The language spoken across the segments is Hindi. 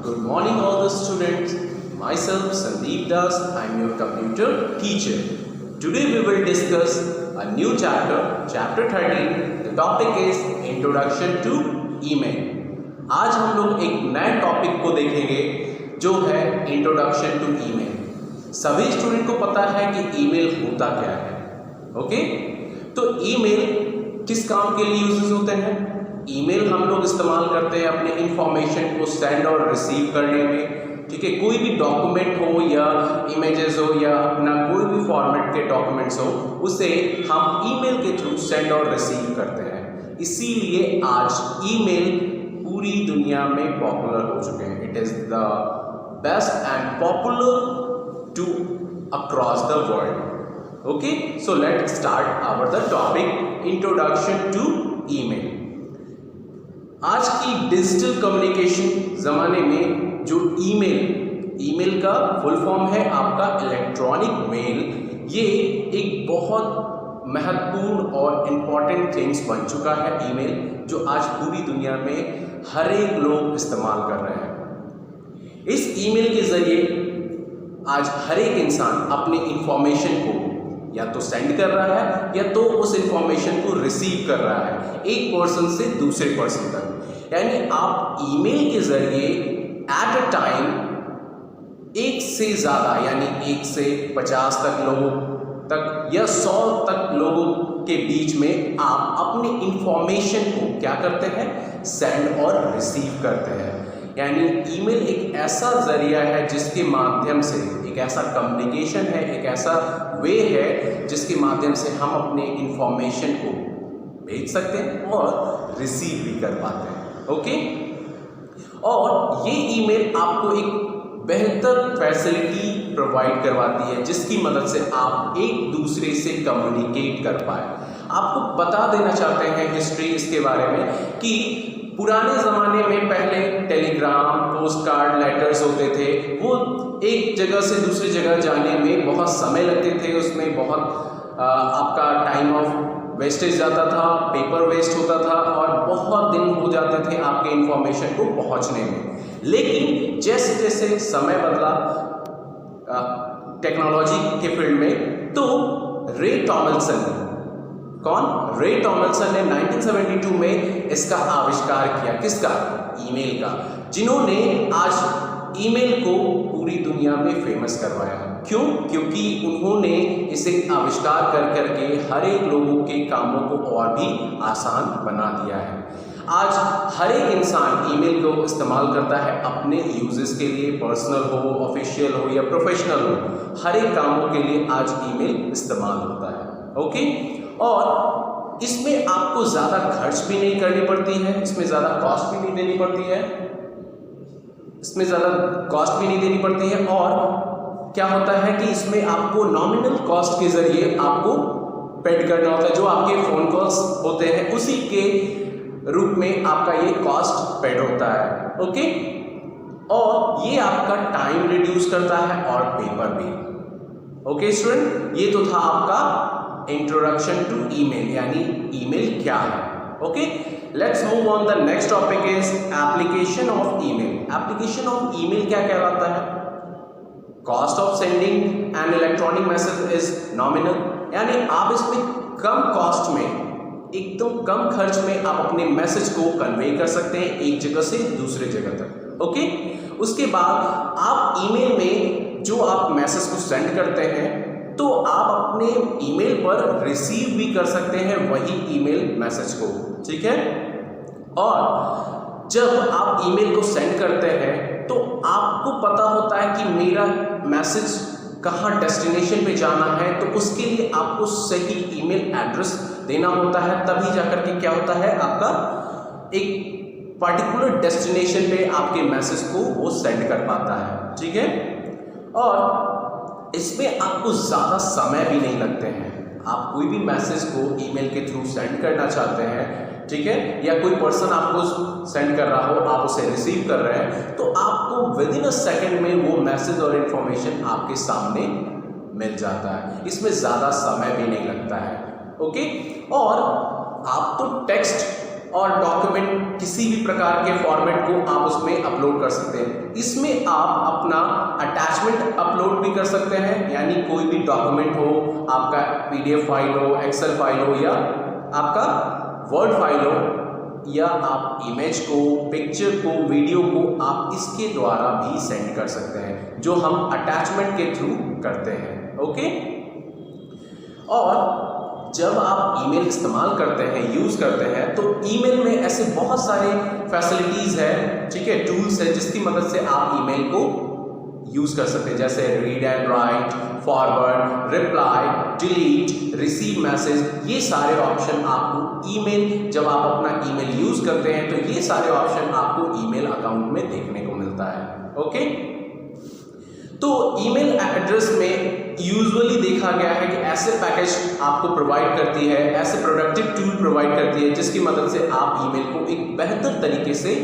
Good morning all the students. Myself Sandeep Das, I am your computer teacher. Today we will discuss a new chapter 13. The topic is Introduction to Email. आज हम लोग एक नए टॉपिक को देखेंगे जो है इंट्रोडक्शन टू ईमेल। सभी स्टूडेंट को पता है कि ईमेल होता क्या है, ओके? तो ईमेल किस काम के लिए यूजेस होते हैं? ईमेल हम लोग इस्तेमाल करते हैं अपने इंफॉर्मेशन को सेंड और रिसीव करने में, ठीक है? कोई भी डॉक्यूमेंट हो या इमेजेस हो या अपना कोई भी फॉर्मेट के डॉक्यूमेंट्स हो, उसे हम ईमेल के थ्रू सेंड और रिसीव करते हैं। इसीलिए आज ईमेल पूरी दुनिया में पॉपुलर हो चुके हैं। It is the best and popular too across the world. Okay, so let's start our the topic introduction to email. आज की डिजिटल कम्युनिकेशन ज़माने में जो ईमेल का फुल फॉर्म है आपका इलेक्ट्रॉनिक मेल, ये एक बहुत महत्वपूर्ण और इम्पॉर्टेंट थिंग्स बन चुका है ईमेल, जो आज पूरी दुनिया में हर एक लोग इस्तेमाल कर रहे हैं। इस ईमेल के ज़रिए आज हर एक इंसान अपनी इंफॉर्मेशन को या तो सेंड कर रहा है या तो उस इंफॉर्मेशन को रिसीव कर रहा है एक पर्सन से दूसरे पर्सन तक। यानी आप ईमेल के ज़रिए एट अ टाइम एक से ज़्यादा यानी 1 से 50 तक लोगों तक या 100 तक लोगों के बीच में आप अपनी इंफॉर्मेशन को क्या करते हैं, सेंड और रिसीव करते हैं। यानी ईमेल एक ऐसा ज़रिया है जिसके माध्यम से, एक ऐसा कम्युनिकेशन है, एक ऐसा वे है जिसके माध्यम से हम अपने इंफॉर्मेशन को भेज सकते हैं और रिसीव भी कर पाते हैं, ओके? और ये ईमेल आपको एक बेहतर फैसिलिटी प्रोवाइड करवाती है जिसकी मदद से आप एक दूसरे से कम्युनिकेट कर पाए। आपको बता देना चाहते हैं हिस्ट्री इसके बारे में कि पुराने ज़माने में पहले टेलीग्राम, पोस्ट कार्ड, लेटर्स होते थे। वो एक जगह से दूसरी जगह जाने में बहुत समय लगते थे, उसमें बहुत आपका टाइम ऑफ वेस्टेज जाता था, पेपर वेस्ट होता था और बहुत दिन हो जाते थे आपके इंफॉर्मेशन को पहुंचने में। लेकिन जैसे जैसे समय बदला टेक्नोलॉजी के फील्ड में, तो रे टॉमलिंसन, कौन? रे टॉमलिंसन ने 1972 में इसका आविष्कार किया। किसका? ईमेल का, जिन्होंने आज ईमेल को पूरी दुनिया में फेमस करवाया। क्यों? क्योंकि उन्होंने इसे आविष्कार कर करके हर एक लोगों के कामों को और भी आसान बना दिया है। आज हर एक इंसान ईमेल को इस्तेमाल करता है अपने यूजेस के लिए, पर्सनल हो, ऑफिशियल हो या प्रोफेशनल हो, हर एक कामों के लिए आज ईमेल इस्तेमाल होता है, ओके? और इसमें आपको ज़्यादा खर्च भी नहीं करनी पड़ती है, इसमें ज़्यादा कॉस्ट भी नहीं देनी पड़ती है, और क्या होता है कि इसमें आपको नॉमिनल कॉस्ट के ज़रिए आपको पेड करना होता है। जो आपके फ़ोन कॉल्स होते हैं उसी के रूप में आपका ये कॉस्ट पेड होता है, ओके? और ये आपका टाइम रिड्यूस करता है और पेपर भी, ओके स्टूडेंट? ये तो था आपका इंट्रोडक्शन टू ईमेल, यानी ईमेल क्या है, okay? Let's move on. The next topic is application of email. Application of email क्या कहलाता है? Cost of sending an electronic message is nominal, यानी आप इसमें कम कॉस्ट में, एकदम कम खर्च में आप अपने मैसेज को कन्वे कर सकते हैं एक जगह से दूसरे जगह तक, ओके? उसके बाद आप ईमेल में जो आप मैसेज को सेंड करते हैं तो आप अपने ईमेल पर रिसीव भी कर सकते हैं वही ईमेल मैसेज को, ठीक है? और जब आप ईमेल को सेंड करते हैं तो आपको पता होता है कि मेरा मैसेज कहाँ डेस्टिनेशन पे जाना है, तो उसके लिए आपको सही ईमेल एड्रेस देना होता है, तभी जाकर के क्या होता है, आपका एक पर्टिकुलर डेस्टिनेशन पे आपके मैसेज को वो सेंड कर पाता है, ठीक है? और इसमें आपको ज़्यादा समय भी नहीं लगते हैं। आप कोई भी मैसेज को ईमेल के थ्रू सेंड करना चाहते हैं, ठीक है, या कोई पर्सन आपको सेंड कर रहा हो, आप उसे रिसीव कर रहे हैं, तो आपको विद इन अ सेकेंड में वो मैसेज और इन्फॉर्मेशन आपके सामने मिल जाता है। इसमें ज़्यादा समय भी नहीं लगता है, ओके? और आप तो टेक्स्ट और डॉक्यूमेंट किसी भी प्रकार के फॉर्मेट को आप उसमें अपलोड कर सकते हैं। इसमें आप अपना अटैचमेंट अपलोड भी कर सकते हैं, यानी कोई भी डॉक्यूमेंट हो, आपका PDF फाइल हो, एक्सेल फाइल हो या आपका वर्ड फाइल हो, या आप इमेज को, पिक्चर को, वीडियो को आप इसके द्वारा भी सेंड कर सकते हैं, जो हम अटैचमेंट के थ्रू करते हैं। ओके, और जब आप ईमेल इस्तेमाल करते हैं, यूज़ करते हैं, तो ईमेल में ऐसे बहुत सारे फैसिलिटीज़ है, ठीक है, टूल्स है, जिसकी मदद से आप ईमेल को यूज़ कर सकते हैं, जैसे read and right, forward, reply, delete, receive message. ये सारे ऑप्शन आपको ईमेल, जब आप अपना ईमेल यूज़ करते हैं तो ये सारे ऑप्शन आपको ईमेल अकाउंट में देखने को मिलता है। ओके, तो ईमेल एड्रेस में यूजुअली देखा गया है कि ऐसे पैकेज आपको प्रोवाइड करती है, ऐसे प्रोडक्टिव टूल प्रोवाइड करती है, जिसकी मदद से आप ईमेल को एक बेहतर तरीके से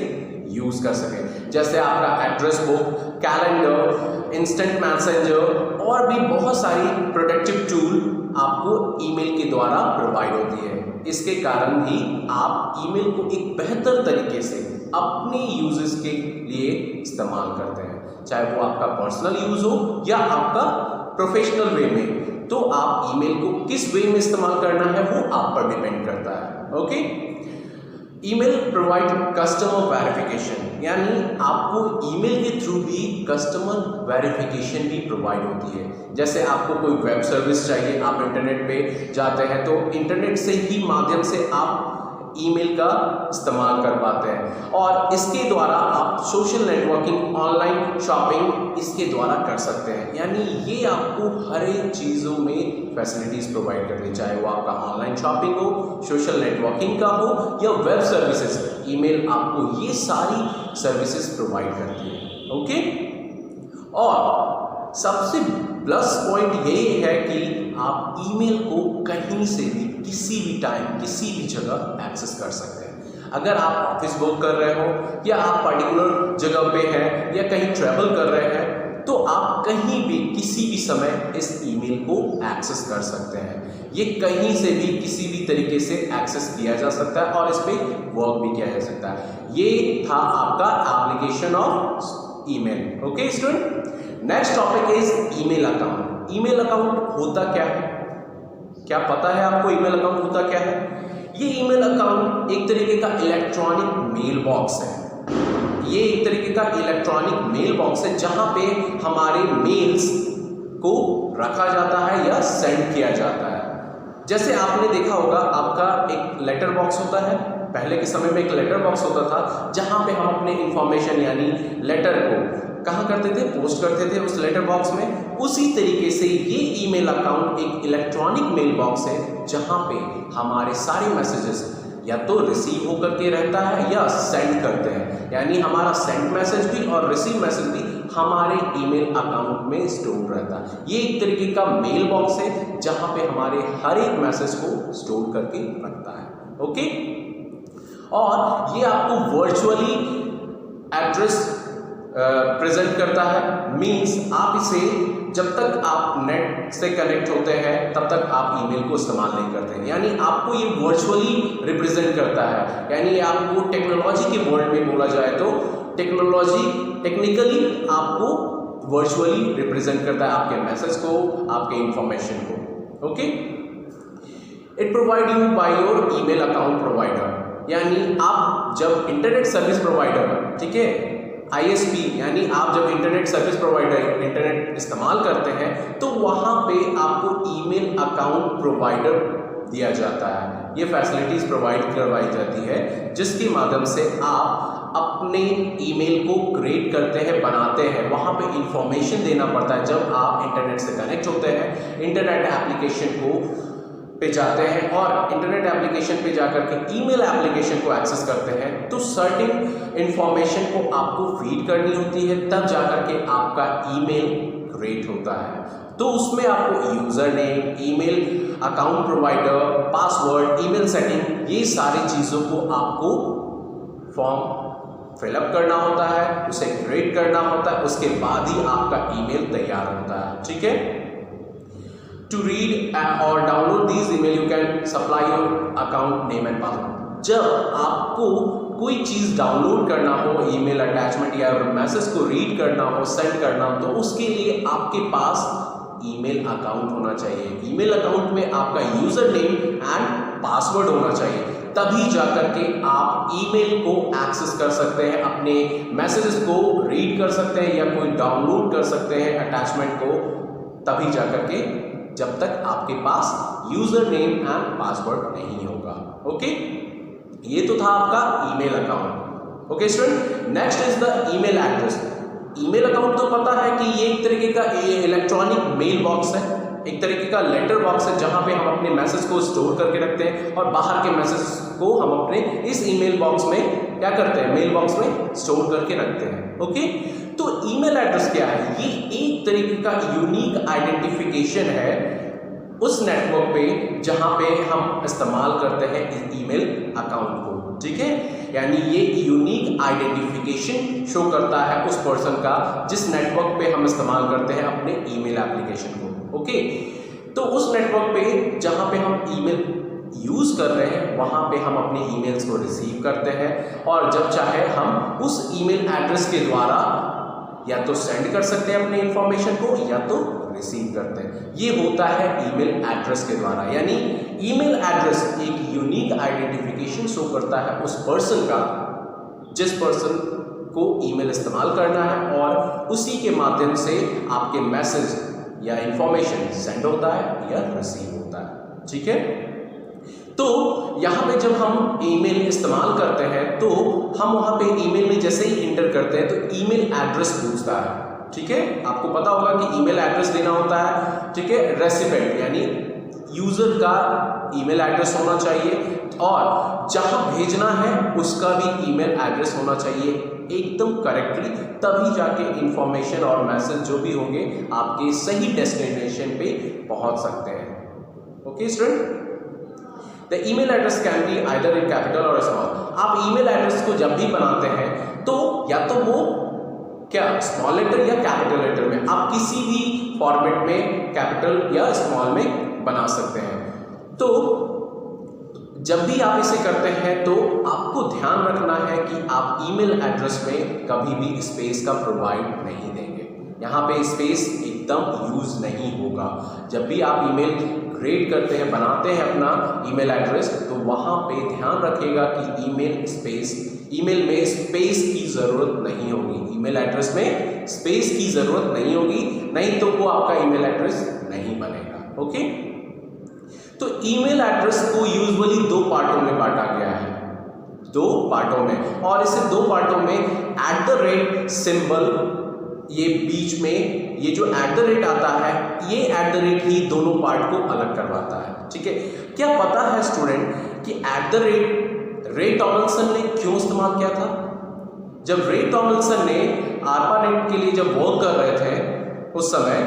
यूज़ कर सकें, जैसे आपका address book, calendar, instant messenger और भी बहुत सारी प्रोडक्टिव टूल आपको ईमेल के द्वारा प्रोवाइड होती है। इसके कारण भी आप ईमेल को एक बेहतर तरीके से अपने यूजेस के लिए इस्तेमाल करते हैं, चाहे वो आपका पर्सनल यूज हो या आपका प्रोफेशनल वे में। तो आप ईमेल को किस वे में इस्तेमाल करना है वो आप पर डिपेंड करता है। Okay, email provide customer verification, यानी आपको ईमेल के थ्रू भी कस्टमर वेरिफिकेशन भी प्रोवाइड होती है। जैसे आपको कोई वेब सर्विस चाहिए, आप इंटरनेट पे जाते हैं, तो इंटरनेट से ही माध्यम से आप ईमेल का इस्तेमाल कर पाते हैं, और इसके द्वारा आप सोशल नेटवर्किंग, ऑनलाइन शॉपिंग इसके द्वारा कर सकते हैं। यानी ये आपको हर एक चीज़ों में फैसिलिटीज़ प्रोवाइड करती है, चाहे वो आपका ऑनलाइन शॉपिंग हो, सोशल नेटवर्किंग का हो या वेब सर्विसेज। ईमेल आपको ये सारी सर्विसेज प्रोवाइड करती है। ओके, और सबसे प्लस पॉइंट यही है कि आप ईमेल को कहीं से भी, किसी भी टाइम, किसी भी जगह एक्सेस कर सकते हैं। अगर आप ऑफिस वर्क कर रहे हो या आप पर्टिकुलर जगह पे हैं या कहीं ट्रैवल कर रहे हैं, तो आप कहीं भी किसी भी समय इस ईमेल को एक्सेस कर सकते हैं। ये कहीं से भी किसी भी तरीके से एक्सेस किया जा सकता है और इस पर वर्क भी किया जा सकता है। ये था आपका application of email. Okay student, next topic is email account. Email account होता क्या है? क्या पता है आपको ईमेल अकाउंट होता क्या है? ये ईमेल अकाउंट एक तरीके का इलेक्ट्रॉनिक मेल बॉक्स है। ये एक तरीके का इलेक्ट्रॉनिक मेल बॉक्स है जहां पे हमारे मेल्स को रखा जाता है या सेंड किया जाता है। जैसे आपने देखा होगा, आपका एक लेटर बॉक्स होता है। पहले के समय में एक लेटर बॉक्स होता था जहां पे हम अपने इंफॉर्मेशन यानी लेटर को कहाँ करते थे, पोस्ट करते थे उस लेटर बॉक्स में। उसी तरीके से ये ईमेल अकाउंट एक इलेक्ट्रॉनिक मेल बॉक्स है जहां पे हमारे सारे मैसेजेस या तो रिसीव होकर के रहता है या सेंड करते हैं, यानी हमारा सेंड मैसेज भी और रिसीव मैसेज भी हमारे ईमेल अकाउंट में स्टोर रहता है। ये एक तरीके का मेल बॉक्स है जहां पे हमारे हर एक मैसेज को स्टोर करके रखता है। ओके, और ये आपको वर्चुअली एड्रेस प्रेजेंट करता है। मीन्स आप इसे जब तक आप नेट से कनेक्ट होते हैं तब तक आप ईमेल को इस्तेमाल नहीं करते हैं, यानी आपको ये वर्चुअली रिप्रेजेंट करता है। यानी आपको टेक्नोलॉजी के वर्ल्ड में बोला जाए तो टेक्निकली आपको वर्चुअली रिप्रेजेंट करता है आपके मैसेज को, आपके इंफॉर्मेशन को। Okay, it provide you by your email account provider, यानी आप जब इंटरनेट सर्विस प्रोवाइडर, ठीक है, ISP, यानी आप जब इंटरनेट सर्विस प्रोवाइडर इंटरनेट इस्तेमाल करते हैं तो वहाँ पे आपको ईमेल अकाउंट प्रोवाइडर दिया जाता है। ये फैसिलिटीज़ प्रोवाइड करवाई जाती है जिसके माध्यम से आप अपने ईमेल को क्रिएट करते हैं, बनाते हैं। वहाँ पे इंफॉर्मेशन देना पड़ता है। जब आप इंटरनेट से कनेक्ट होते हैं, इंटरनेट एप्लीकेशन को पे जाते हैं और इंटरनेट एप्लीकेशन पे जाकर के ईमेल एप्लीकेशन को एक्सेस करते हैं, तो सर्टेन इंफॉर्मेशन को आपको फीड करनी होती है, तब जाकर के आपका ईमेल क्रिएट होता है। तो उसमें आपको user name, email account provider, password, email setting, ये सारी चीज़ों को आपको फॉर्म फिलअप करना होता है, उसे क्रिएट करना होता है, उसके बाद ही आपका ईमेल तैयार होता है। ठीक है, To read or download these email, you can supply your account name and password. जब आपको कोई चीज़ डाउनलोड करना हो, ईमेल अटैचमेंट या मैसेज को रीड करना हो, सेंड करना हो, तो उसके लिए आपके पास ईमेल अकाउंट होना चाहिए। ईमेल अकाउंट में आपका यूजर नेम एंड पासवर्ड होना चाहिए, तभी जाकर के आप ईमेल को एक्सेस कर सकते हैं, अपने मैसेजेस को रीड कर सकते हैं या कोई डाउनलोड कर सकते हैं अटैचमेंट को, तभी जाकर के, जब तक आपके पास यूजर नेम एंड पासवर्ड नहीं होगा। ओके, ये तो था आपका email account. Okay student, next is the email address. Email account तो पता है कि ये एक तरीके का इलेक्ट्रॉनिक मेल बॉक्स है, एक तरीके का लेटर बॉक्स है, जहां पे हम अपने मैसेज को स्टोर करके रखते हैं और बाहर के मैसेज को हम अपने इस ईमेल बॉक्स में क्या करते हैं, मेल बॉक्स में स्टोर करके रखते हैं। ओके, तो ईमेल एड्रेस क्या है? ये एक तरीके का यूनिक आइडेंटिफिकेशन है उस नेटवर्क पे जहां पे हम इस्तेमाल करते हैं ईमेल अकाउंट को। ठीक है, यानी ये यूनिक आइडेंटिफिकेशन शो करता है उस पर्सन का जिस नेटवर्क पे हम इस्तेमाल करते हैं अपने ईमेल एप्लीकेशन को। ओके, तो उस नेटवर्क पे जहां पे हम ईमेल यूज कर रहे हैं वहां पे हम अपने ईमेल्स को रिसीव करते हैं और जब चाहे हम उस ईमेल एड्रेस के द्वारा या तो सेंड कर सकते हैं अपने इंफॉर्मेशन को या तो रिसीव करते हैं। ये होता है ईमेल एड्रेस के द्वारा, यानी ईमेल एड्रेस एक यूनिक आइडेंटिफिकेशन शो करता है उस पर्सन का जिस पर्सन को ईमेल इस्तेमाल करना है और उसी के माध्यम से आपके मैसेज या इंफॉर्मेशन सेंड होता है या रिसीव होता है। ठीक है, तो यहाँ पे जब हम ईमेल इस्तेमाल करते हैं तो हम वहाँ पे ईमेल में जैसे ही इंटर करते हैं तो ईमेल एड्रेस पूछता है। ठीक है, आपको पता होगा कि ईमेल एड्रेस देना होता है। ठीक है, रेसिपिएंट यानी यूजर का ईमेल एड्रेस होना चाहिए और जहां भेजना है उसका भी ईमेल एड्रेस होना चाहिए एकदम करेक्टली, तभी जाके इंफॉर्मेशन और मैसेज जो भी होंगे आपके सही डेस्टिनेशन पे पहुंच सकते हैं। Okay student, the email address can be either in capital और स्मॉल। आप ईमेल एड्रेस को जब भी बनाते हैं तो या तो वो क्या स्मॉल लेटर या कैपिटल लेटर में, आप किसी भी फॉर्मेट में कैपिटल या स्मॉल में बना सकते हैं। तो जब भी आप इसे करते हैं तो आपको ध्यान रखना है कि आप ईमेल एड्रेस में कभी भी स्पेस का प्रोवाइड नहीं देंगे। यहाँ पे स्पेस एकदम यूज नहीं होगा। जब भी आप ईमेल क्रिएट करते हैं, बनाते हैं अपना ईमेल एड्रेस, तो वहाँ पे ध्यान रखिएगा कि ईमेल में स्पेस की ज़रूरत नहीं होगी, ईमेल एड्रेस में स्पेस की ज़रूरत नहीं होगी, नहीं तो वो आपका ईमेल एड्रेस नहीं बनेगा। ओके, तो ईमेल एड्रेस को यूजुअली दो पार्टों में बांटा गया है, दो पार्टों में, और इसे दो पार्टों में @ सिंबल, ये बीच में ये जो @ आता है, ये @ ही दोनों पार्ट को अलग करवाता है। ठीक है, क्या पता है स्टूडेंट कि रे टॉमलिंसन ने क्यों इस्तेमाल किया था? जब रे टॉमलिंसन ने ARPANET के लिए जब वर्क कर रहे थे उस समय,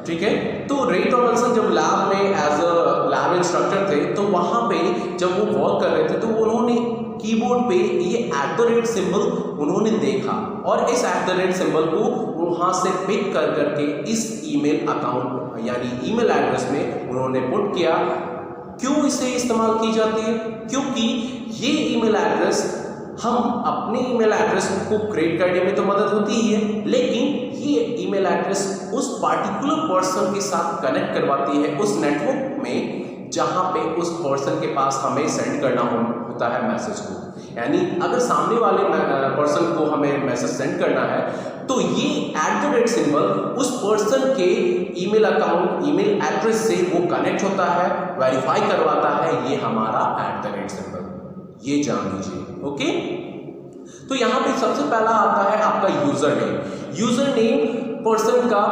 ठीक है, तो रे टॉमलिंसन जब लैब में एज अ लैब इंस्ट्रक्टर थे, तो वहाँ पे जब वो वर्क कर रहे थे तो उन्होंने कीबोर्ड पे ये @ सिंबल उन्होंने देखा और इस @ सिंबल को वहाँ से पिक कर करके इस ईमेल अकाउंट यानी ईमेल एड्रेस में उन्होंने पुट किया। क्यों इसे इस्तेमाल की जाती है? क्योंकि ये ईमेल एड्रेस हम अपने ईमेल एड्रेस को क्रिएट करने में तो मदद होती ही है, लेकिन ये ईमेल एड्रेस उस पार्टिकुलर पर्सन के साथ कनेक्ट करवाती है उस नेटवर्क में जहाँ पे उस पर्सन के पास हमें सेंड करना होता है मैसेज को। यानी अगर सामने वाले पर्सन को हमें मैसेज सेंड करना है तो ये @ सिंबल उस पर्सन के ईमेल अकाउंट, ईमेल एड्रेस से वो कनेक्ट होता है, वेरीफाई करवाता है, ये हमारा @ सिंबल, ये जान लीजिए। ओके, तो यहाँ पे सबसे पहला आता है आपका user name. User name person का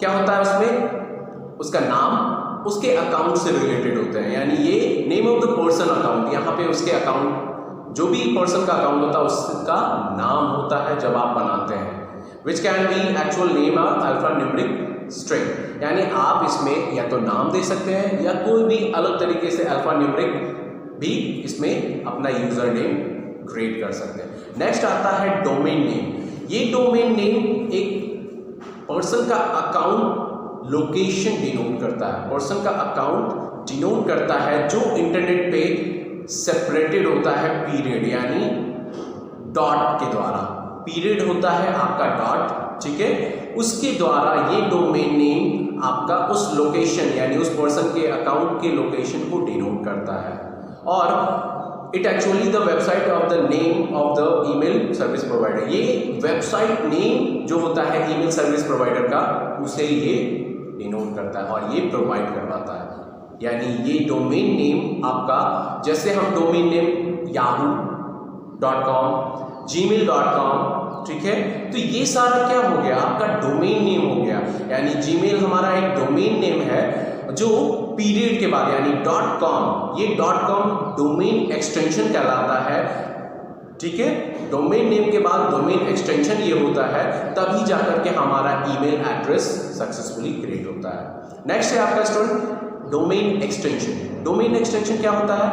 क्या होता है, उसमें उसका नाम उसके अकाउंट से रिलेटेड होते हैं, यानी ये name of the person account, यहाँ पे उसके अकाउंट जो भी पर्सन का अकाउंट होता है उसका नाम होता है जब आप बनाते हैं, which can be actual name और अल्फान्यूमेरिक स्ट्रिंग, यानी आप इसमें या तो नाम दे सकते हैं या कोई भी अलग तरीके से अल्फान्यूमेरिक भी इसमें अपना यूजर नेम क्रिएट कर सकते हैं। नेक्स्ट आता है डोमेन नेम। ये डोमेन नेम एक पर्सन का अकाउंट लोकेशन डिनोट करता है, पर्सन का अकाउंट डिनोट करता है जो इंटरनेट पे सेपरेटेड होता है पीरियड यानी डॉट के द्वारा। पीरियड होता है आपका डॉट, ठीक है, उसके द्वारा ये डोमेन नेम आपका उस लोकेशन यानी उस पर्सन के अकाउंट के लोकेशन को डिनोट करता है। और it actually the website of the name of the email service provider. ये वेबसाइट नेम जो होता है ईमेल सर्विस प्रोवाइडर का, उसे ये डिनोट करता है और ये प्रोवाइड करवाता है। यानी ये डोमेन नेम आपका, जैसे हम डोमेन नेम yahoo.com, gmail.com, ठीक है, तो ये सारा क्या हो गया, आपका डोमेन नेम हो गया। यानी जीमेल हमारा एक डोमेन नेम है जो पीरियड के बाद यानी .com, ये .com डोमेन एक्सटेंशन कहलाता है, ठीक है। डोमेन नेम के बाद डोमेन एक्सटेंशन ये होता है, तभी जाकर के हमारा ईमेल एड्रेस सक्सेसफुली क्रिएट होता है। नेक्स्ट है आपका student domain extension. Domain extension क्या होता है,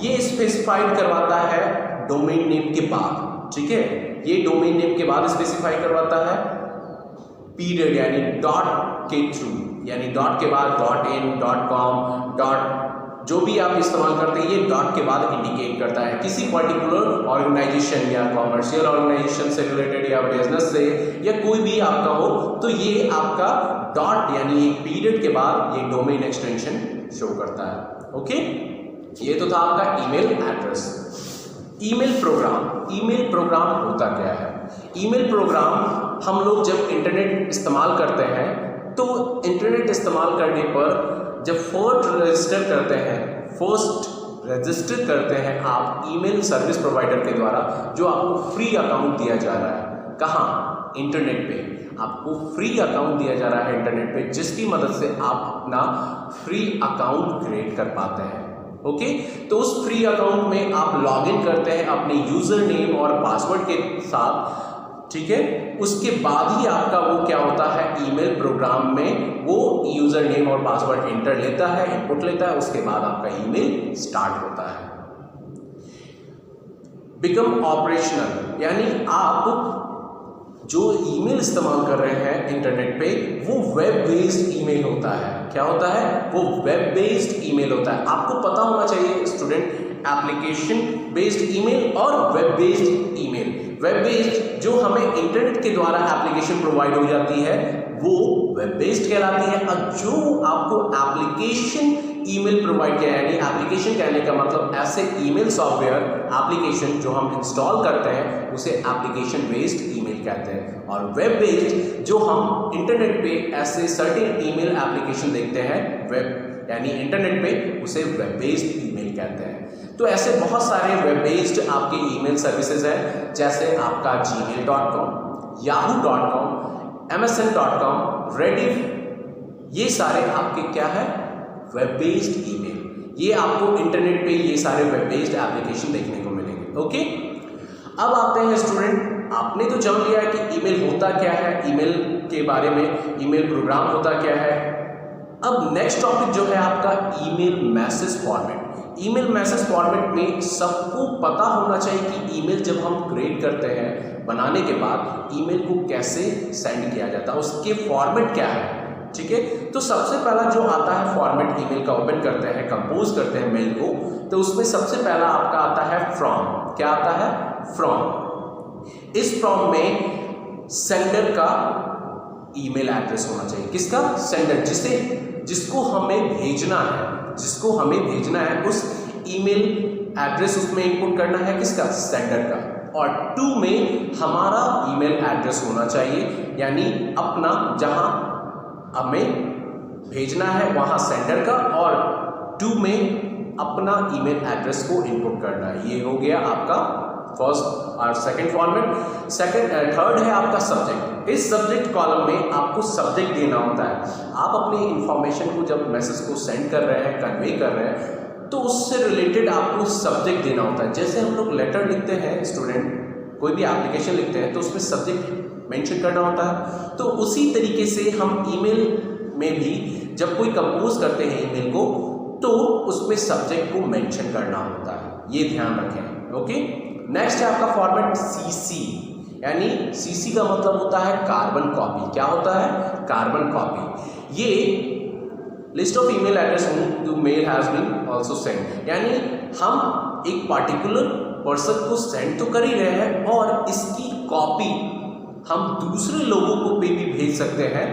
ये स्पेसिफाइड करवाता है डोमेन नेम के बाद, ठीक है, ये डोमेन नेम के बाद स्पेसिफाई करवाता है पीरियड यानी डॉट के थ्रू, यानी डॉट के बाद .in, .com, जो भी आप इस्तेमाल करते हैं, ये डॉट के बाद इंडिकेट करता है किसी पर्टिकुलर ऑर्गेनाइजेशन या कॉमर्शियल ऑर्गेनाइजेशन से रिलेटेड या बिजनेस से या कोई भी आपका हो, तो ये आपका डॉट यानी एक पीरियड के बाद ये डोमेन एक्सटेंशन शो करता है। ओके, ये तो था आपका email address. Email program. Email program होता क्या है? ईमेल प्रोग्राम हम लोग जब इंटरनेट इस्तेमाल करते हैं, तो इंटरनेट इस्तेमाल करने पर जब फर्स्ट रजिस्टर करते हैं आप ईमेल सर्विस प्रोवाइडर के द्वारा, जो आपको फ्री अकाउंट दिया जा रहा है। कहाँ? इंटरनेट पे आपको फ्री अकाउंट दिया जा रहा है इंटरनेट पे, जिसकी मदद से आप अपना फ्री अकाउंट क्रिएट कर पाते हैं। ओके, तो उस फ्री अकाउंट में आप लॉगिन करते हैं अपने यूजर नेम और पासवर्ड के साथ, ठीक है। उसके बाद ही आपका वो क्या होता है, ईमेल प्रोग्राम में वो यूजर नेम और पासवर्ड इंटर लेता है, इनपुट लेता है, उसके बाद आपका ईमेल स्टार्ट होता है। बिकम ऑपरेशनल, यानी आप जो ईमेल इस्तेमाल कर रहे हैं इंटरनेट पे, वो वेब बेस्ड ईमेल होता है। क्या होता है? वो वेब बेस्ड ईमेल होता है। आपको पता होना चाहिए स्टूडेंट, एप्लीकेशन बेस्ड ईमेल और web based email. Web based जो हमें इंटरनेट के द्वारा एप्लीकेशन प्रोवाइड हो जाती है, वो वेब बेस्ड कहलाती है। और जो आपको एप्लीकेशन ईमेल प्रोवाइड किया, यानी एप्लीकेशन कहने का मतलब ऐसे ईमेल सॉफ्टवेयर एप्लीकेशन जो हम इंस्टॉल करते हैं, उसे एप्लीकेशन बेस्ड ईमेल कहते हैं। और वेब बेस्ड जो हम इंटरनेट पे ऐसे सर्टेन ईमेल एप्लीकेशन देखते हैं वेब यानी इंटरनेट पे, उसे वेब बेस्ड ईमेल कहते हैं। तो ऐसे बहुत सारे वेब बेस्ड आपके ईमेल सर्विसेज हैं, जैसे आपका gmail.com, yahoo.com, msn.com, rediff, ये सारे आपके क्या है, वेब बेस्ड ईमेल। ये आपको इंटरनेट पे ये सारे वेब बेस्ड एप्लीकेशन देखने को मिलेंगे। ओके, अब आते हैं स्टूडेंट, आपने तो जान लिया कि ईमेल होता क्या है, ईमेल के बारे में, ईमेल प्रोग्राम होता क्या है। अब नेक्स्ट टॉपिक जो है आपका email message format. Email message format में सबको पता होना चाहिए कि ईमेल जब हम क्रिएट करते हैं, बनाने के बाद ईमेल को कैसे सेंड किया जाता है, उसके फॉर्मेट क्या है, ठीक है। तो सबसे पहला जो आता है फॉर्मेट, ईमेल का ओपन करते हैं, कंपोज करते हैं मेल को, तो उसमें सबसे पहला आपका आता है फ्रॉम। क्या आता है? फ्रॉम। इस फ्रॉम में सेंडर का ईमेल एड्रेस होना चाहिए। किसका? सेंडर, जिसको हमें भेजना है, जिसको हमें भेजना है उस ईमेल एड्रेस उसमें इनपुट करना है। किसका? सेंडर का। और टू में हमारा ईमेल एड्रेस होना चाहिए, यानी अपना जहां हमें भेजना है वहां सेंडर का, और टू में अपना ईमेल एड्रेस को इनपुट करना है। ये हो गया आपका फर्स्ट और सेकंड फॉर्मेट। थर्ड है आपका सब्जेक्ट। इस सब्जेक्ट कॉलम में आपको सब्जेक्ट देना होता है। आप अपनी इंफॉर्मेशन को जब मैसेज को सेंड कर रहे हैं, कन्वे कर रहे हैं, तो उससे रिलेटेड आपको सब्जेक्ट देना होता है। जैसे हम लोग लेटर लिखते हैं स्टूडेंट, कोई भी एप्लीकेशन लिखते हैं, तो उसमें सब्जेक्ट मेंशन करना होता है। तो उसी तरीके से हम ईमेल में भी जब कोई कंपोज करते हैं ईमेल को, तो उसमें सब्जेक्ट को मेंशन करना होता है। ये ध्यान रखें। ओके, नेक्स्ट है आपका फॉर्मेट सीसी, यानी सीसी का मतलब होता है कार्बन कॉपी। क्या होता है? Carbon copy. ये list of email address to mail has been also send, यानी हम एक पार्टिकुलर पर्सन को सेंड तो कर ही रहे हैं और इसकी कॉपी हम दूसरे लोगों को भी भेज सकते हैं,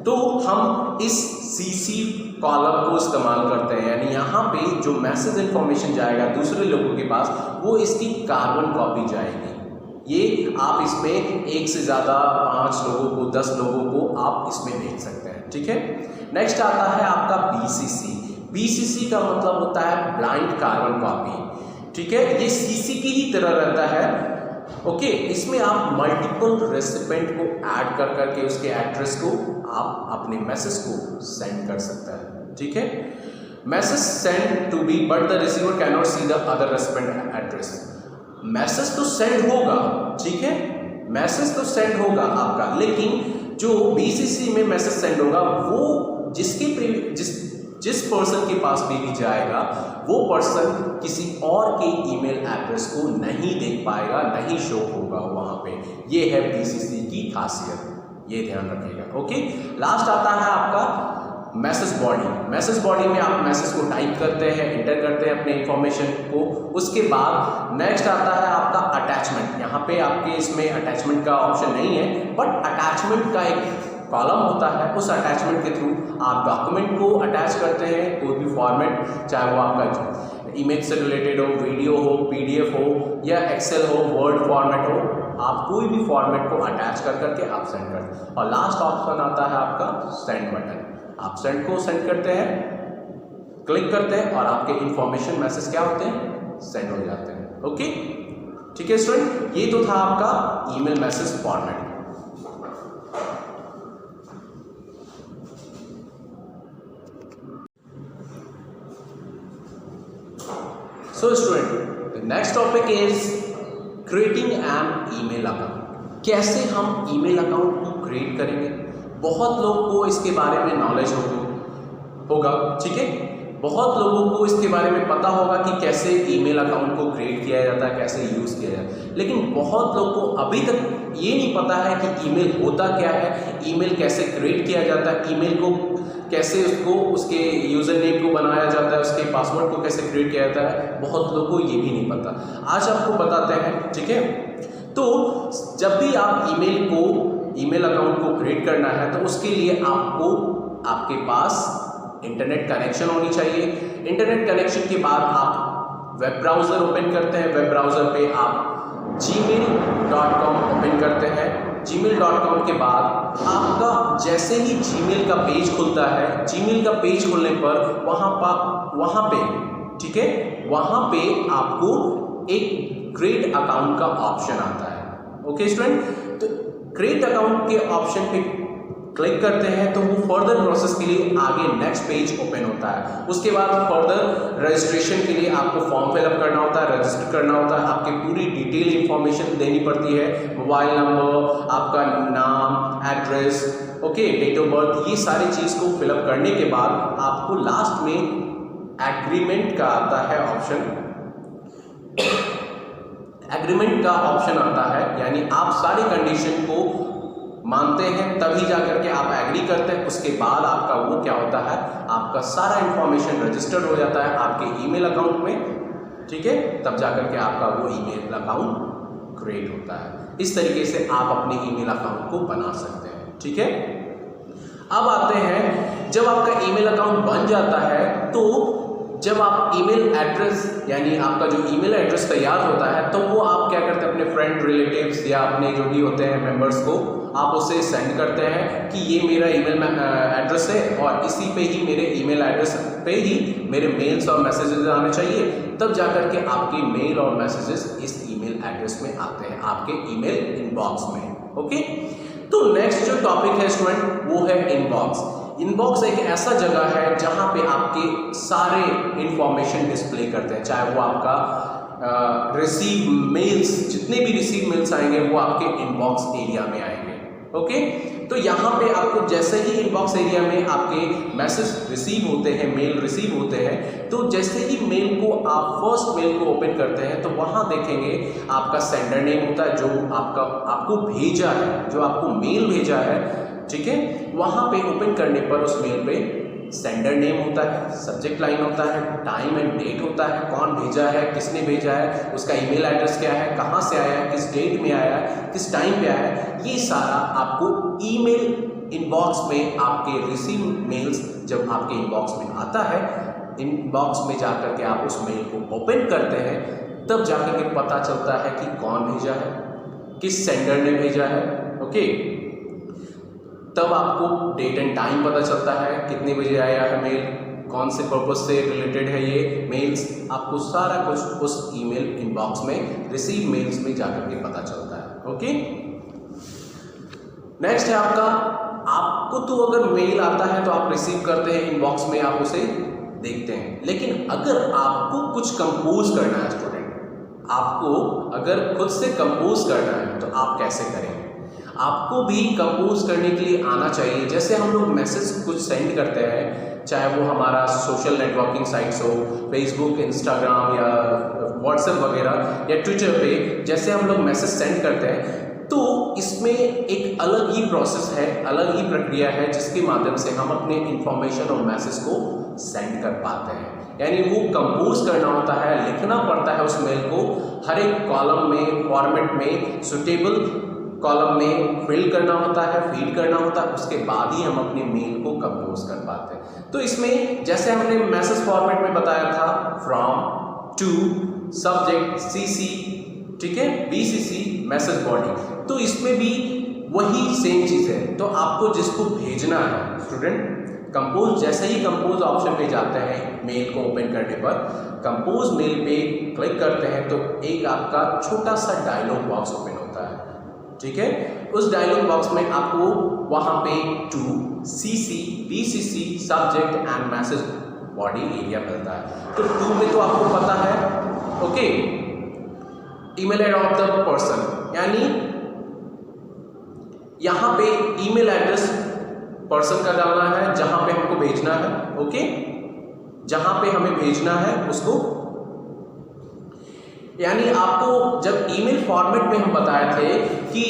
तो हम इस CC कॉलम को इस्तेमाल करते हैं। यानी यहाँ पे जो मैसेज इन्फॉर्मेशन जाएगा दूसरे लोगों के पास, वो इसकी कार्बन कॉपी जाएगी। ये आप इसमें एक से ज़्यादा 5 लोगों को, 10 लोगों को आप इसमें भेज सकते हैं, ठीक है। नेक्स्ट आता है आपका BCC। BCC का मतलब होता है ब्लाइंड कार्बन कॉपी, ठीक है। ये CC की ही तरह रहता है, ओके। इसमें आप मल्टीपल रेसिपेंट को ऐड कर करके उसके एड्रेस को आप अपने मैसेज को सेंड कर सकता है, ठीक है। Message send to B but the receiver can not see the other recipient address. Message तो सेंड होगा, ठीक है, मैसेज तो सेंड होगा आपका, लेकिन जो BCC में मैसेज सेंड होगा वो जिस पर्सन के पास भी जाएगा, वो पर्सन किसी और के ईमेल एड्रेस को नहीं देख पाएगा, नहीं शो होगा वहाँ पे। ये है BCC की खासियत, ये ध्यान रखिएगा, ओके। लास्ट आता है आपका मैसेज बॉडी। मैसेज बॉडी में आप मैसेज को टाइप करते हैं, इंटर करते हैं अपने इंफॉर्मेशन को। उसके बाद नेक्स्ट आता है आपका अटैचमेंट। यहाँ पे आपके इसमें अटैचमेंट का ऑप्शन नहीं है, बट अटैचमेंट का एक कॉलम होता है। उस अटैचमेंट के थ्रू आप डॉक्यूमेंट को अटैच करते हैं, कोई भी फॉर्मेट, चाहे वो आपका इमेज से रिलेटेड हो, वीडियो हो, PDF हो या एक्सेल हो, वर्ड फॉर्मेट हो, आप कोई भी फॉर्मेट को अटैच कर करके आप सेंड करते हैं। और लास्ट ऑप्शन आता है आपका सेंड बटन। आप सेंड को सेंड करते हैं, क्लिक करते हैं और आपके इंफॉर्मेशन मैसेज क्या होते हैं, सेंड हो जाते हैं, ओके। ठीक है स्टूडेंट, ये तो था आपका email message format. So student, the next topic is creating an email account। कैसे हम ईमेल अकाउंट को क्रिएट करेंगे। बहुत लोग को इसके बारे में नॉलेज होगा, ठीक है। बहुत लोगों को इसके बारे में पता होगा कि कैसे ईमेल अकाउंट को क्रिएट किया जाता है, कैसे यूज़ किया जाता है, लेकिन बहुत लोग को अभी तक ये नहीं पता है कि ईमेल होता क्या है, ईमेल कैसे क्रिएट किया जाता है, ईमेल को कैसे उसके यूज़र नेम को बनाया जाता है, उसके पासवर्ड को कैसे क्रिएट किया जाता है। बहुत लोगों को ये भी नहीं पता, आज आपको बताते हैं, ठीक है। तो जब भी आप ईमेल अकाउंट को क्रिएट करना है, तो उसके लिए आपको आपके पास इंटरनेट कनेक्शन होनी चाहिए। इंटरनेट कनेक्शन के बाद आप वेब ब्राउज़र ओपन करते हैं। वेब ब्राउज़र पे आप gmail.com ओपन करते हैं। gmail.com के बाद आपका जैसे ही जीमेल का पेज खुलता है, जीमेल का पेज खुलने पर वहाँ पे ठीक है, वहाँ पे आपको एक क्रिएट अकाउंट का ऑप्शन आता है, ओके स्टूडेंट। तो क्रिएट अकाउंट के ऑप्शन पे क्लिक करते हैं तो वो फर्दर प्रोसेस के लिए आगे नेक्स्ट पेज ओपन होता है। उसके बाद फर्दर रजिस्ट्रेशन के लिए आपको फॉर्म फिलअप करना होता है, रजिस्टर करना होता है, आपकी पूरी डिटेल इंफॉर्मेशन देनी पड़ती है, मोबाइल नंबर, आपका नाम, address, okay, date of birth, ये सारी चीज़ को फिलअप करने के बाद आपको लास्ट में एग्रीमेंट का आता है ऑप्शन। एग्रीमेंट का ऑप्शन आता है, यानी आप सारी कंडीशन को मानते हैं तभी जाकर के आप एग्री करते हैं। उसके बाद आपका वो क्या होता है, आपका सारा इंफॉर्मेशन रजिस्टर्ड हो जाता है आपके ईमेल अकाउंट में, ठीक है। तब जाकर के आपका वो ईमेल अकाउंट क्रिएट होता है। इस तरीके से आप अपने ईमेल अकाउंट को बना सकते हैं, ठीक है। अब आते हैं, जब आपका ईमेल अकाउंट बन जाता है तो जब आप ईमेल एड्रेस, यानी आपका जो ईमेल एड्रेस तैयार होता है, तो वो आप क्या करते हैं, अपने फ्रेंड, रिलेटिव्स या अपने जो भी होते हैं मेंबर्स को आप उसे सेंड करते हैं कि ये मेरा ईमेल एड्रेस है और इसी पे ही, मेरे ईमेल एड्रेस पे ही मेरे मेल्स और मैसेजेस आने चाहिए। तब जाकर के आपके मेल और मैसेजेस इस ईमेल एड्रेस में आते हैं, आपके ईमेल इनबॉक्स में, ओके। तो नेक्स्ट जो टॉपिक है स्टूडेंट, वो है इनबॉक्स। इनबॉक्स एक ऐसा जगह है जहाँ पे आपके सारे इंफॉर्मेशन डिस्प्ले करते हैं, चाहे वो आपका रिसीव मेल्स, जितने भी रिसीव मेल्स आएंगे वो आपके इनबॉक्स एरिया में आएंगे, ओके। तो यहाँ पे आपको जैसे ही इनबॉक्स एरिया में आपके मैसेज रिसीव होते हैं, मेल रिसीव होते हैं, तो जैसे ही मेल को आप फर्स्ट मेल को ओपन करते हैं तो वहाँ देखेंगे आपका सेंडर नेम होता है, जो आपको भेजा है, जो आपको मेल भेजा है, ठीक है। वहाँ पे ओपन करने पर उस मेल पे सेंडर नेम होता है, सब्जेक्ट लाइन होता है, टाइम एंड डेट होता है, कौन भेजा है, किसने भेजा है, उसका ईमेल एड्रेस क्या है, कहाँ से आया है, किस डेट में आया है, किस टाइम पे आया है, ये सारा आपको ईमेल इनबॉक्स में आपके रिसीव मेल्स जब आपके इनबॉक्स में आता है, इनबॉक्स में जाकर के आप उस मेल को ओपन करते हैं, तब जाकर के पता चलता है कि कौन भेजा है, किस सेंडर ने भेजा है। ओके, तब आपको डेट एंड टाइम पता चलता है, कितने बजे आया है मेल, कौन से पर्पज से रिलेटेड है ये मेल्स, आपको सारा कुछ उस ईमेल इनबॉक्स में रिसीव मेल्स में जाकर के पता चलता है। ओके, नेक्स्ट है आपको तो अगर मेल आता है तो आप रिसीव करते हैं इनबॉक्स में, आप उसे देखते हैं, लेकिन अगर आपको कुछ कंपोज करना है स्टूडेंट, आपको अगर खुद से कंपोज करना है तो आप कैसे करेंगे? आपको भी कंपोज करने के लिए आना चाहिए। जैसे हम लोग मैसेज कुछ सेंड करते हैं, चाहे वो हमारा सोशल नेटवर्किंग साइट्स हो, फेसबुक, इंस्टाग्राम या व्हाट्सएप वगैरह या ट्विटर पे, जैसे हम लोग मैसेज सेंड करते हैं तो इसमें एक अलग ही प्रोसेस है, अलग ही प्रक्रिया है जिसके माध्यम से हम अपने इंफॉर्मेशन और मैसेज को सेंड कर पाते हैं। यानी वो कंपोज करना होता है, लिखना पड़ता है उस मेल को, हर एक कॉलम में, फॉर्मेट में, सुटेबल कॉलम में फिल करना होता है, फीड करना होता है, उसके बाद ही हम अपने मेल को कंपोज कर पाते हैं। तो इसमें जैसे हमने मैसेज फॉर्मेट में बताया था, फ्रॉम, टू, सब्जेक्ट, सीसी, ठीक है, बीसीसी, मैसेज बॉडी, तो इसमें भी वही सेम चीज़ है। तो आपको जिसको भेजना है स्टूडेंट, कंपोज, जैसे ही कंपोज ऑप्शन पे जाते हैं मेल को ओपन करने पर, कंपोज मेल पे क्लिक करते हैं तो एक आपका छोटा सा डायलॉग बॉक्स ओपन होता है, ठीक है। उस डायलॉग बॉक्स में आपको वहां पे to, CC, BCC, subject and message body area मिलता है। तो टू में तो आपको पता है, okay, email ID of the person, यानी यहां पे ईमेल एड्रेस पर्सन का डालना है जहां पे हमको भेजना है, ओके, जहां पे हमें भेजना है उसको, यानी आपको जब ईमेल फॉर्मेट में हम बताए थे कि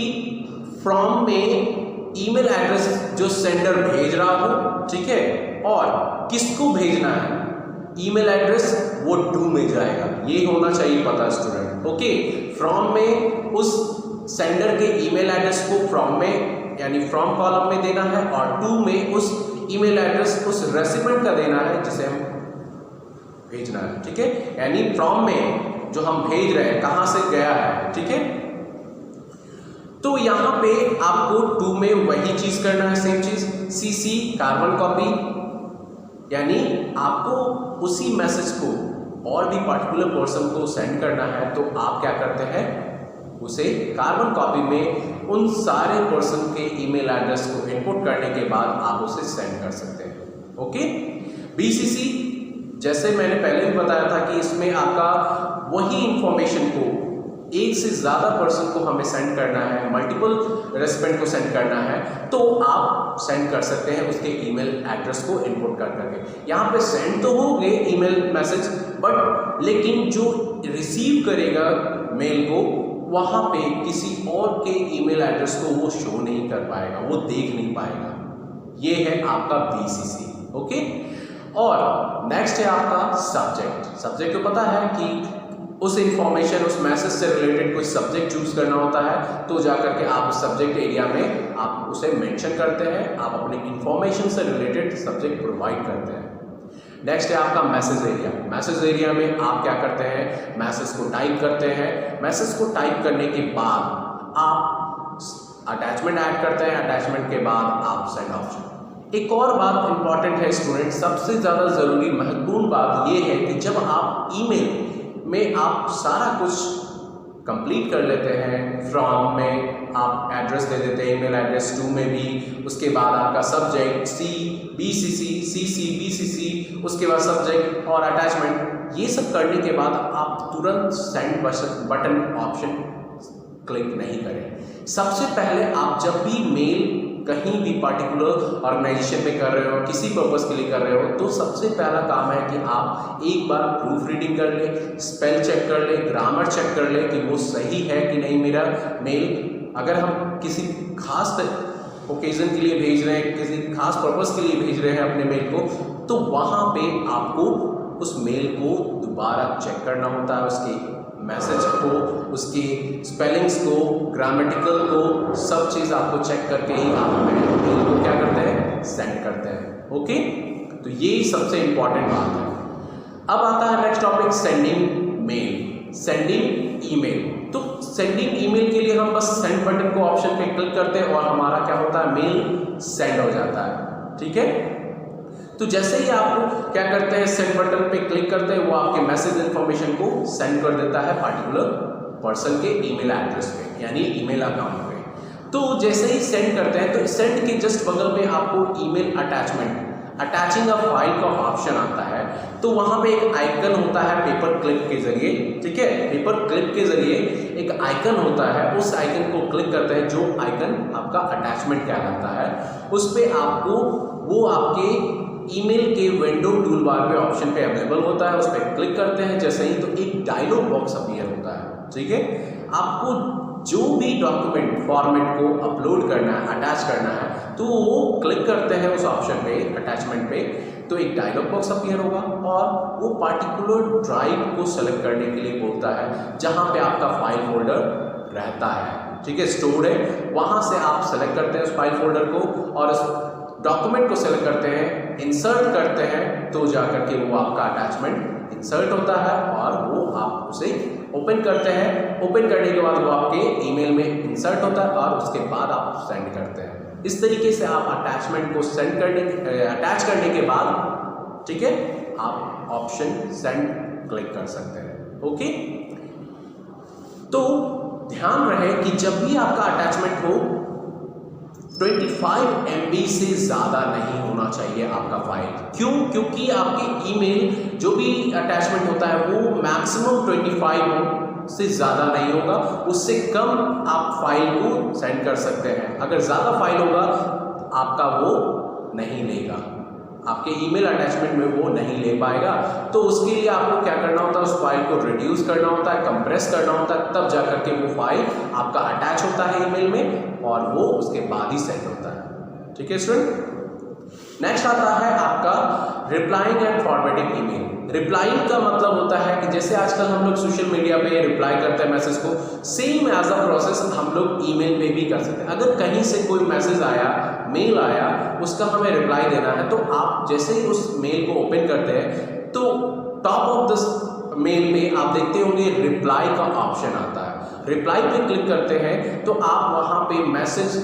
फ्रॉम में ईमेल एड्रेस जो सेंडर भेज रहा हो, ठीक है, और किसको भेजना है ईमेल एड्रेस, वो टू में जाएगा, ये होना चाहिए पता स्टूडेंट। ओके, फ्रॉम में उस सेंडर के ईमेल एड्रेस को फ्रॉम में यानी फ्रॉम कॉलम में देना है, और टू में उस ईमेल एड्रेस उस रेसिपिएंट का देना है जिसे हम भेजना है, ठीक है। यानी फ्रॉम में जो हम भेज रहे हैं कहां से गया है, ठीक है। तो यहां पे आपको टू में वही चीज करना है, सेम चीज, सीसी, कार्बन कॉपी, यानी आपको उसी मैसेज को और भी पर्टिकुलर पर्सन को सेंड करना है, तो आप क्या करते हैं, उसे कार्बन कॉपी में उन सारे पर्सन के ईमेल एड्रेस को इनपुट करने के बाद आप उसे सेंड कर सकते हैं। ओके, बीसीसी, जैसे मैंने पहले भी बताया था कि इसमें आपका वही इंफॉर्मेशन को एक से ज़्यादा पर्सन को हमें सेंड करना है, मल्टीपल रेस्पोंडेंट को सेंड करना है, तो आप सेंड कर सकते हैं उसके ईमेल एड्रेस को इनपुट कर करके। यहाँ पे सेंड तो हो गए ईमेल मैसेज, बट लेकिन जो रिसीव करेगा मेल को, वहाँ पे किसी और के ईमेल एड्रेस को वो शो नहीं कर पाएगा, वो देख नहीं पाएगा। ये है आपका बीसीसी, ओके। और नेक्स्ट है आपका सब्जेक्ट। सब्जेक्ट को पता है कि उस इंफॉर्मेशन, उस मैसेज से रिलेटेड कोई सब्जेक्ट चूज करना होता है, तो जाकर के आप सब्जेक्ट एरिया में आप उसे मेंशन करते हैं, आप अपने इंफॉर्मेशन से रिलेटेड सब्जेक्ट प्रोवाइड करते हैं। नेक्स्ट है आपका मैसेज एरिया। मैसेज एरिया में आप क्या करते हैं, मैसेज को टाइप करते हैं। मैसेज को टाइप करने के बाद आप अटैचमेंट ऐड करते हैं, अटैचमेंट के बाद आप सेंड ऑप्शन। एक और बात इंपॉर्टेंट है स्टूडेंट, सबसे ज़्यादा ज़रूरी महत्वपूर्ण बात यह है कि जब आप ईमेल में आप सारा कुछ कंप्लीट कर लेते हैं, फ्रॉम में आप एड्रेस दे देते हैं, ईमेल एड्रेस, टू में भी, उसके बाद आपका सब्जेक्ट, सी, बीसीसी, सीसी, बीसीसी, उसके बाद सब्जेक्ट और अटैचमेंट, ये सब करने के बाद आप तुरंत सेंड बटन ऑप्शन क्लिक नहीं करें। सबसे पहले आप जब भी मेल कहीं भी पर्टिकुलर ऑर्गेनाइजेशन में कर रहे हो, किसी पर्पस के लिए कर रहे हो, तो सबसे पहला काम है कि आप एक बार प्रूफ रीडिंग कर ले, स्पेल चेक कर ले, ग्रामर चेक कर ले कि वो सही है कि नहीं मेरा मेल। अगर हम किसी खास ओकेजन के लिए भेज रहे हैं, किसी खास पर्पस के लिए भेज रहे हैं अपने मेल को, तो वहाँ पे आपको उस मेल को दोबारा चेक करना होता है, उसके मैसेज को, उसके स्पेलिंग्स को, ग्रामेटिकल को, सब चीज़ आपको चेक करके ही आप मेल को क्या करते हैं, सेंड करते हैं। ओके, तो ये सबसे इंपॉर्टेंट बात है। अब आता है next topic, sending mail, sending email. तो सेंडिंग ईमेल के लिए हम बस सेंड बटन को ऑप्शन पे क्लिक करते हैं और हमारा क्या होता है, मेल सेंड हो जाता है। ठीक है, तो जैसे ही आप क्या करते हैं, सेंड बटन पे क्लिक करते हैं, वो आपके मैसेज इन्फॉर्मेशन को सेंड कर देता है पार्टिकुलर पर्सन के ईमेल एड्रेस पे, यानी ईमेल अकाउंट पे। तो जैसे ही सेंड करते हैं तो सेंड के जस्ट बगल में आपको email attachment, attaching a file का ऑप्शन आता है। तो वहाँ पे एक आइकन होता है पेपर क्लिप के जरिए, ठीक है, पेपर क्लिप के जरिए एक आइकन होता है, उस आइकन को क्लिक करते हैं, जो आइकन आपका अटैचमेंट कहलाता है। उस पर आपको वो आपके ईमेल के विंडो टूल बार पे ऑप्शन पे अवेलेबल होता है, उस पर क्लिक करते हैं जैसे ही, तो एक डायलॉग बॉक्स अपीयर होता है। ठीक है, आपको जो भी डॉक्यूमेंट फॉर्मेट को अपलोड करना है, अटैच करना है, तो वो क्लिक करते हैं उस ऑप्शन पे, अटैचमेंट पे, तो एक डायलॉग बॉक्स अपीयर होगा और वो पार्टिकुलर ड्राइव को सेलेक्ट करने के लिए बोलता है जहाँ पे आपका फाइल फोल्डर रहता है। ठीक है, स्टोर है, वहाँ से आप सेलेक्ट करते हैं उस फाइल फोल्डर को और उस डॉक्यूमेंट को सेलेक्ट करते हैं, इंसर्ट करते हैं, तो जाकर के वो आपका अटैचमेंट इंसर्ट होता है और वो आप उसे ओपन करते हैं। ओपन करने के बाद वो आपके ईमेल में इंसर्ट होता है और उसके बाद आप सेंड करते हैं। इस तरीके से आप अटैचमेंट को सेंड करने, अटैच करने के बाद, ठीक है, आप ऑप्शन सेंड क्लिक कर सकते हैं। ओके, तो ध्यान रहे कि जब भी आपका अटैचमेंट हो 25 MB से ज़्यादा नहीं होना चाहिए आपका फाइल। क्यों? क्योंकि आपके ईमेल जो भी अटैचमेंट होता है वो मैक्सिमम 25 से ज़्यादा नहीं होगा, उससे कम आप फाइल को सेंड कर सकते हैं। अगर ज़्यादा फाइल होगा आपका वो नहीं लेगा, आपके ईमेल अटैचमेंट में वो नहीं ले पाएगा। तो उसके लिए आपको क्या करना होता है, उस फाइल को रिड्यूस करना होता है, कंप्रेस करना होता है, तब जाकर के वो फाइल आपका अटैच होता है ईमेल में और वो उसके बाद ही सेंड होता है। ठीक है स्टूडेंट, नेक्स्ट आता है आपका replying and forwarding email. Replying का मतलब होता है कि जैसे आजकल हम लोग सोशल मीडिया पे रिप्लाई करते हैं मैसेज को, सेम एज अ प्रोसेस हम लोग ईमेल पे भी कर सकते हैं। अगर कहीं से कोई मैसेज आया, मेल आया, उसका हमें रिप्लाई देना है, तो आप जैसे ही उस मेल को ओपन करते हैं तो टॉप ऑफ द मेल में आप देखते होंगे रिप्लाई का ऑप्शन आता है। रिप्लाई पे क्लिक करते हैं तो आप वहाँ पे मैसेज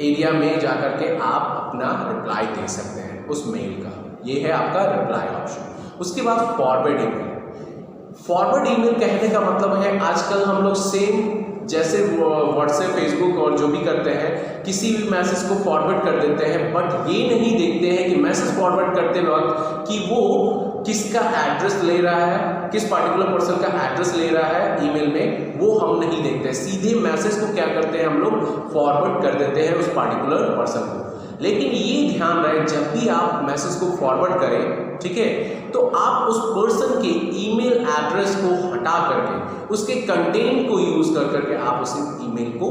एरिया में जाकर के आप अपना रिप्लाई दे सकते हैं उस मेल का। ये है आपका रिप्लाई ऑप्शन। उसके बाद फॉरवर्ड ईमेल। फॉरवर्ड ईमेल कहने का मतलब है आजकल हम लोग सेम जैसे व्हाट्सएप, फेसबुक और जो भी करते हैं, किसी भी मैसेज को फॉरवर्ड कर देते हैं, बट ये नहीं देखते हैं कि मैसेज फॉरवर्ड करते वक्त कि वो किसका एड्रेस ले रहा है, किस पार्टिकुलर पर्सन का एड्रेस ले रहा है ईमेल में, वो हम नहीं देखते। सीधे मैसेज को क्या करते हैं हम लोग, फॉरवर्ड कर देते हैं उस पार्टिकुलर पर्सन को। लेकिन ये ध्यान रहे, जब भी आप मैसेज को फॉरवर्ड करें, ठीक है, तो आप उस पर्सन के ईमेल एड्रेस को हटा करके उसके कंटेंट को यूज कर करके आप उस ईमेल को,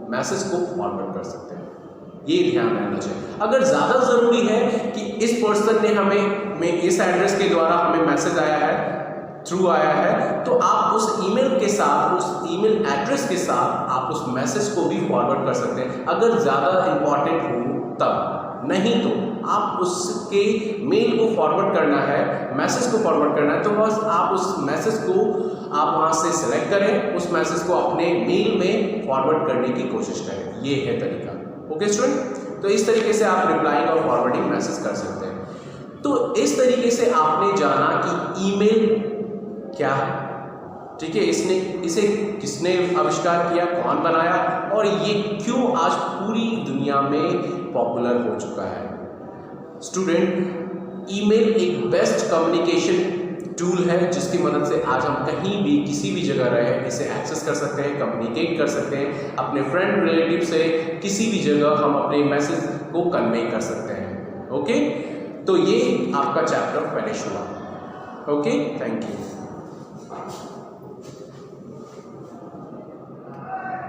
मैसेज को फॉरवर्ड कर सकते हैं। ये ध्यान रहना चाहिए। अगर ज़्यादा ज़रूरी है कि इस पर्सन ने हमें इस एड्रेस के द्वारा हमें मैसेज आया है, थ्रू आया है, तो आप उस ईमेल के साथ, उस ईमेल एड्रेस के साथ आप उस मैसेज को भी फॉरवर्ड कर सकते हैं, अगर ज़्यादा इंपॉर्टेंट हो तब। नहीं तो आप उसके मेल को फॉरवर्ड करना है, मैसेज को फॉरवर्ड करना है, तो बस आप उस मैसेज को आप वहाँ से सेलेक्ट करें, उस मैसेज को अपने मेल में फॉरवर्ड करने की कोशिश करें। ये है तरीका। ओके स्टूडेंट, तो इस तरीके से आप रिप्लाइंग और फॉरवर्डिंग मैसेज कर सकते हैं। तो इस तरीके से आपने जाना कि ईमेल क्या है, ठीक है, इसे किसने आविष्कार किया, कौन बनाया, और ये क्यों आज पूरी दुनिया में पॉपुलर हो चुका है। स्टूडेंट, ईमेल एक बेस्ट कम्युनिकेशन टूल है जिसकी मदद से आज हम कहीं भी किसी भी जगह रहे इसे एक्सेस कर सकते हैं, कम्युनिकेट कर सकते हैं अपने फ्रेंड रिलेटिव से, किसी भी जगह हम अपने मैसेज को कन्वे कर सकते हैं। ओके, तो ये आपका चैप्टर फिनिश हुआ। Okay, thank you.